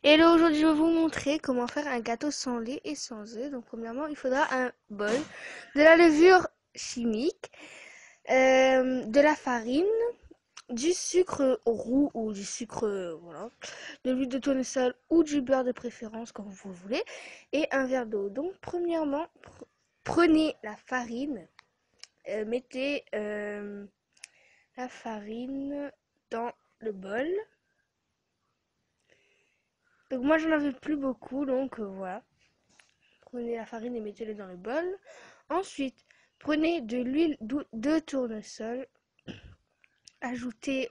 Hello, aujourd'hui je vais vous montrer comment faire un gâteau sans lait et sans œufs. Donc premièrement, il faudra un bol, de la levure chimique, de la farine, du sucre roux ou du sucre, voilà, de l'huile de tournesol ou du beurre de préférence comme vous voulez, et un verre d'eau. Donc premièrement, prenez la farine, mettez la farine dans le bol. Donc moi j'en avais plus beaucoup, donc voilà. Prenez la farine et mettez-le dans le bol. Ensuite, prenez de l'huile de tournesol. Ajoutez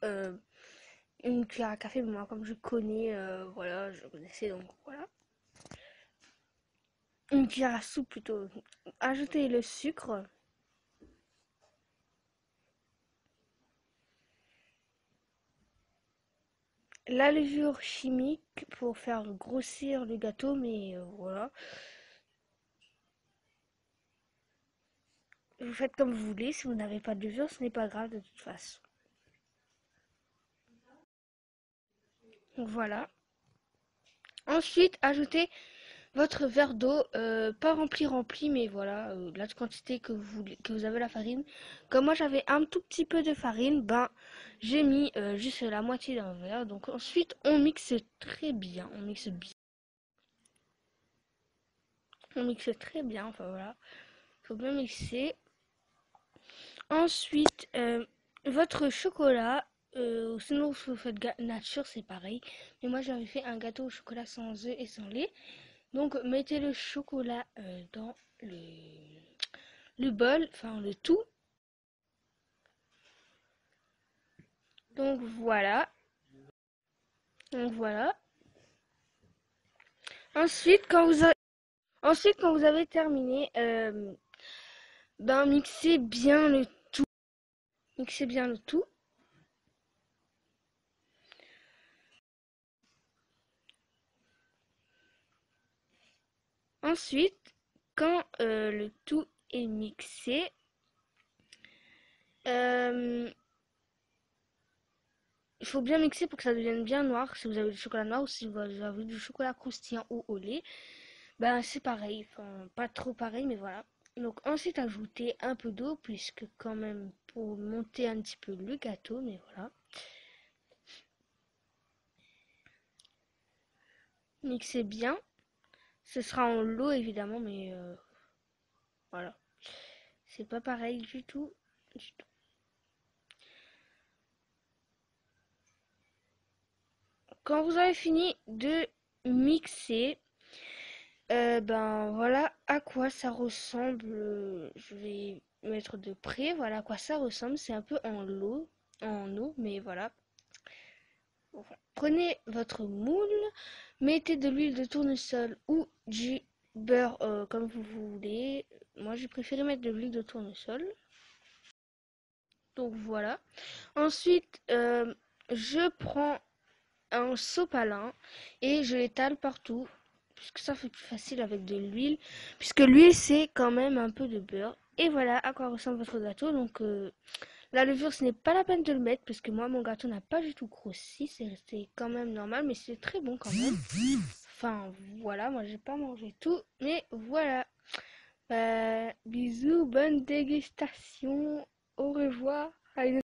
une cuillère à café. Moi, comme je connais, voilà, je connaissais donc voilà. Une cuillère à soupe plutôt. Ajoutez le sucre. La levure chimique pour faire grossir le gâteau, mais voilà. Vous faites comme vous voulez. Si vous n'avez pas de levure, ce n'est pas grave de toute façon. Donc voilà. Ensuite, ajoutez votre verre d'eau, pas rempli, mais voilà, la quantité que vous avez la farine. Comme moi j'avais un tout petit peu de farine, ben j'ai mis juste la moitié d'un verre. Donc ensuite on mixe très bien, on mixe très bien, enfin voilà, faut bien mixer. Ensuite, votre chocolat, sinon si vous faites nature c'est pareil, mais moi j'avais fait un gâteau au chocolat sans œufs et sans lait. Donc mettez le chocolat dans le bol, enfin le tout. Donc voilà. Donc voilà. Ensuite, quand vous avez terminé, ben mixez bien le tout. Mixez bien le tout. Ensuite, quand le tout est mixé, euh, il faut bien mixer pour que ça devienne bien noir. Si vous avez du chocolat noir ou si vous avez du chocolat croustillant ou au lait, ben c'est pareil. Enfin, pas trop pareil, mais voilà. Donc ensuite, ajoutez un peu d'eau puisque quand même pour monter un petit peu le gâteau, mais voilà. Mixez bien. Ce sera en lot évidemment, mais voilà. C'est pas pareil du tout. Du tout. Quand vous avez fini de mixer, ben voilà à quoi ça ressemble. Je vais mettre de près. Voilà à quoi ça ressemble. C'est un peu en eau, mais voilà. Voilà. Prenez votre moule, mettez de l'huile de tournesol ou du beurre comme vous voulez. Moi j'ai préféré mettre de l'huile de tournesol. Donc voilà. Ensuite, je prends un sopalin et je l'étale partout. Puisque ça fait plus facile avec de l'huile. Puisque l'huile, c'est quand même un peu de beurre. Et voilà à quoi ressemble votre gâteau. Donc la levure, ce n'est pas la peine de le mettre. Parce que moi, mon gâteau n'a pas du tout grossi. C'est resté quand même normal. Mais c'est très bon quand même. Enfin, voilà. Moi, j'ai pas mangé tout. Mais voilà. Bisous, bonne dégustation. Au revoir. À une